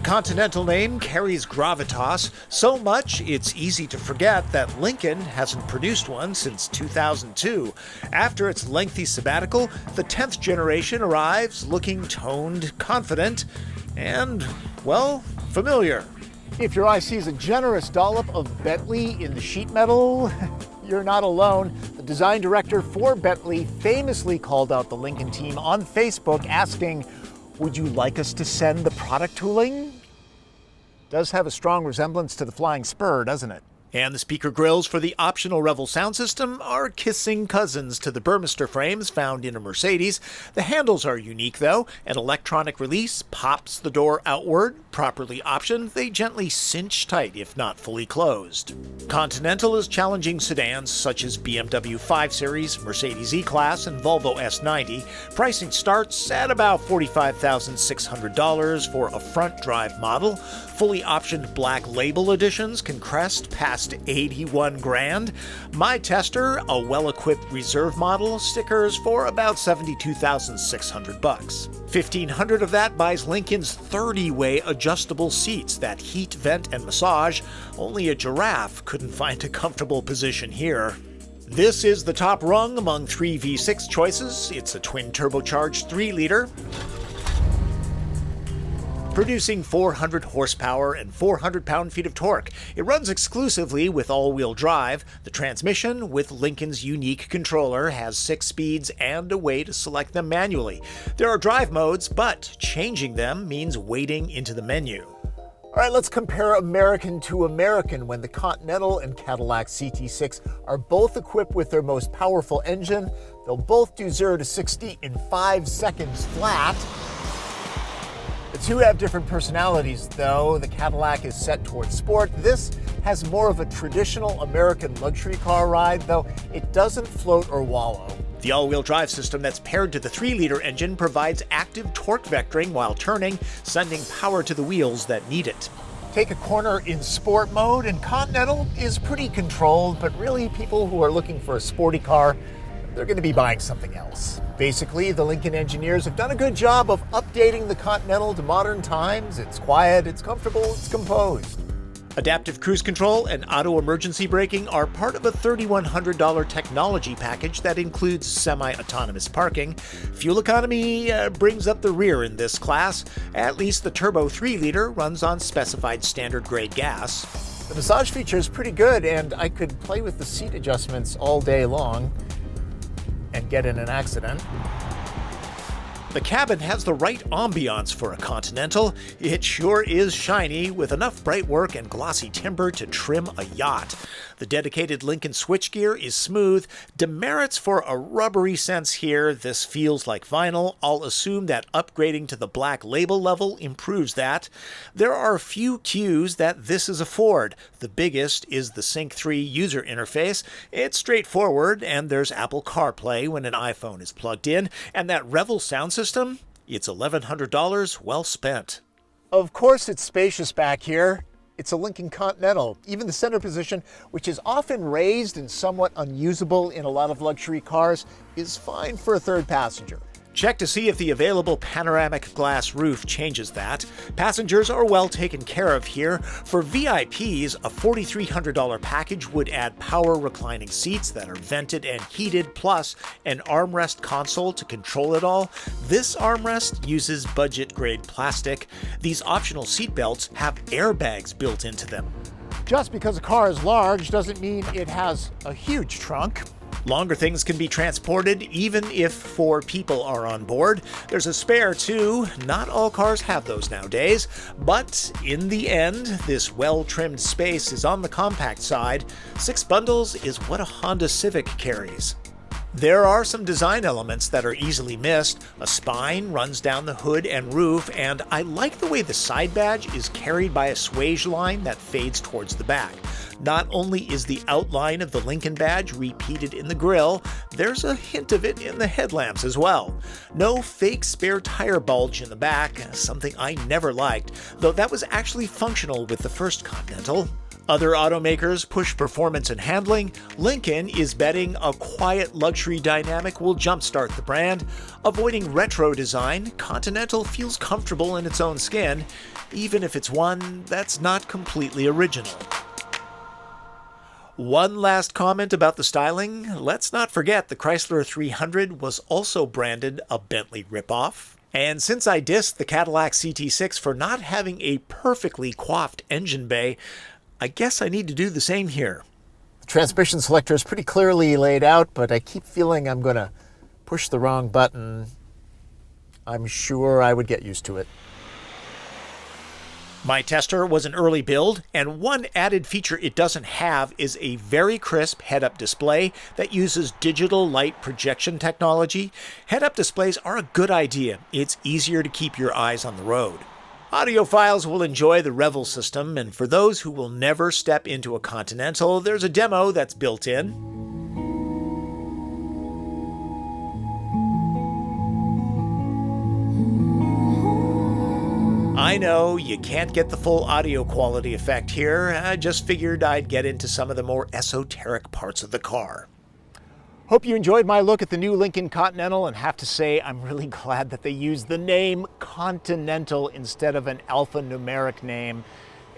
Continental name carries gravitas, so much it's easy to forget that Lincoln hasn't produced one since 2002. After its lengthy sabbatical, the 10th generation arrives looking toned, confident, and, well, familiar. If your eye sees a generous dollop of Bentley in the sheet metal, you're not alone. The design director for Bentley famously called out the Lincoln team on Facebook asking, "Would you like us to send the product tooling?" Does have a strong resemblance to the Flying Spur, doesn't it? And the speaker grills for the optional Revel sound system are kissing cousins to the Burmester frames found in a Mercedes. The handles are unique, though. An electronic release pops the door outward. Properly optioned, they gently cinch tight if not fully closed. Continental is challenging sedans such as BMW 5 Series, Mercedes E-Class, and Volvo S90. Pricing starts at about $45,600 for a front drive model. Fully optioned black label editions can crest past 81 grand. My Tester, a well-equipped reserve model, stickers for about $72,600. $1,500 of that buys Lincoln's 30-way adjustable seats that heat, vent, and massage. Only a giraffe couldn't find a comfortable position here. This is the top rung among 3 V6 choices. It's a twin turbocharged 3-liter. Producing 400 horsepower and 400 pound-feet of torque. It runs exclusively with all-wheel drive. The transmission, with Lincoln's unique controller, has 6 speeds and a way to select them manually. There are drive modes, but changing them means wading into the menu. All right, let's compare American to American when the Continental and Cadillac CT6 are both equipped with their most powerful engine. They'll both do 0 to 60 in 5 seconds flat. The two have different personalities, though. The Cadillac is set towards sport. This has more of a traditional American luxury car ride, though it doesn't float or wallow. The all-wheel drive system that's paired to the 3-liter engine provides active torque vectoring while turning, sending power to the wheels that need it. Take a corner in sport mode, and Continental is pretty controlled, but really people who are looking for a sporty car, they're going to be buying something else. Basically, the Lincoln engineers have done a good job of updating the Continental to modern times. It's quiet, it's comfortable, it's composed. Adaptive cruise control and auto emergency braking are part of a $3,100 technology package that includes semi-autonomous parking. Fuel economy brings up the rear in this class. At least the turbo 3-liter runs on specified standard grade gas. The massage feature is pretty good, and I could play with the seat adjustments all day long and get in an accident. The cabin has the right ambiance for a Continental. It sure is shiny, with enough bright work and glossy timber to trim a yacht. The dedicated Lincoln switchgear is smooth. Demerits for a rubbery sense here. This feels like vinyl. I'll assume that upgrading to the black label level improves that. There are a few cues that this is a Ford. The biggest is the Sync 3 user interface. It's straightforward, and there's Apple CarPlay when an iPhone is plugged in. And that Revel sound system, it's $1,100 well spent. Of course it's spacious back here. It's a Lincoln Continental. Even the center position, which is often raised and somewhat unusable in a lot of luxury cars, is fine for a third passenger. Check to see if the available panoramic glass roof changes that. Passengers are well taken care of here. For VIPs, a $4,300 package would add power reclining seats that are vented and heated, plus an armrest console to control it all. This armrest uses budget-grade plastic. These optional seat belts have airbags built into them. Just because a car is large doesn't mean it has a huge trunk. Longer things can be transported even if 4 people are on board. There's a spare too. Not all cars have those nowadays. But in the end, this well-trimmed space is on the compact side. 6 bundles is what a Honda Civic carries. There are some design elements that are easily missed. A spine runs down the hood and roof, and I like the way the side badge is carried by a swage line that fades towards the back. Not only is the outline of the Lincoln badge repeated in the grille, there's a hint of it in the headlamps as well. No fake spare tire bulge in the back, something I never liked, though that was actually functional with the first Continental. Other automakers push performance and handling. Lincoln is betting a quiet luxury dynamic will jumpstart the brand. Avoiding retro design, Continental feels comfortable in its own skin, even if it's one that's not completely original. One last comment about the styling. Let's not forget the Chrysler 300 was also branded a Bentley ripoff. And since I dissed the Cadillac CT6 for not having a perfectly coiffed engine bay, I guess I need to do the same here. The transmission selector is pretty clearly laid out, but I keep feeling I'm going to push the wrong button. I'm sure I would get used to it. My tester was an early build, and one added feature it doesn't have is a very crisp head-up display that uses digital light projection technology. Head-up displays are a good idea. It's easier to keep your eyes on the road. Audiophiles will enjoy the Revel system, and for those who will never step into a Continental, there's a demo that's built in. I know you can't get the full audio quality effect here. I just figured I'd get into some of the more esoteric parts of the car. Hope you enjoyed my look at the new Lincoln Continental, and have to say I'm really glad that they used the name Continental instead of an alphanumeric name.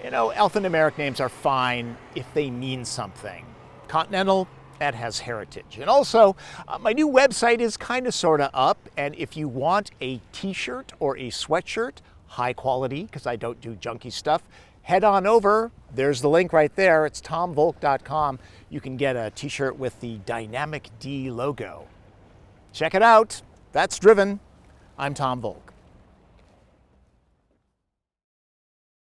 You know, alphanumeric names are fine if they mean something. Continental, that has heritage. And also, my new website is kind of sort of up, and if you want a t-shirt or a sweatshirt, high quality, because I don't do junky stuff, head on over. There's the link right there. It's tomvoelk.com. You can get a t-shirt with the Dynamic D logo. Check it out. That's Driven. I'm Tom Voelk.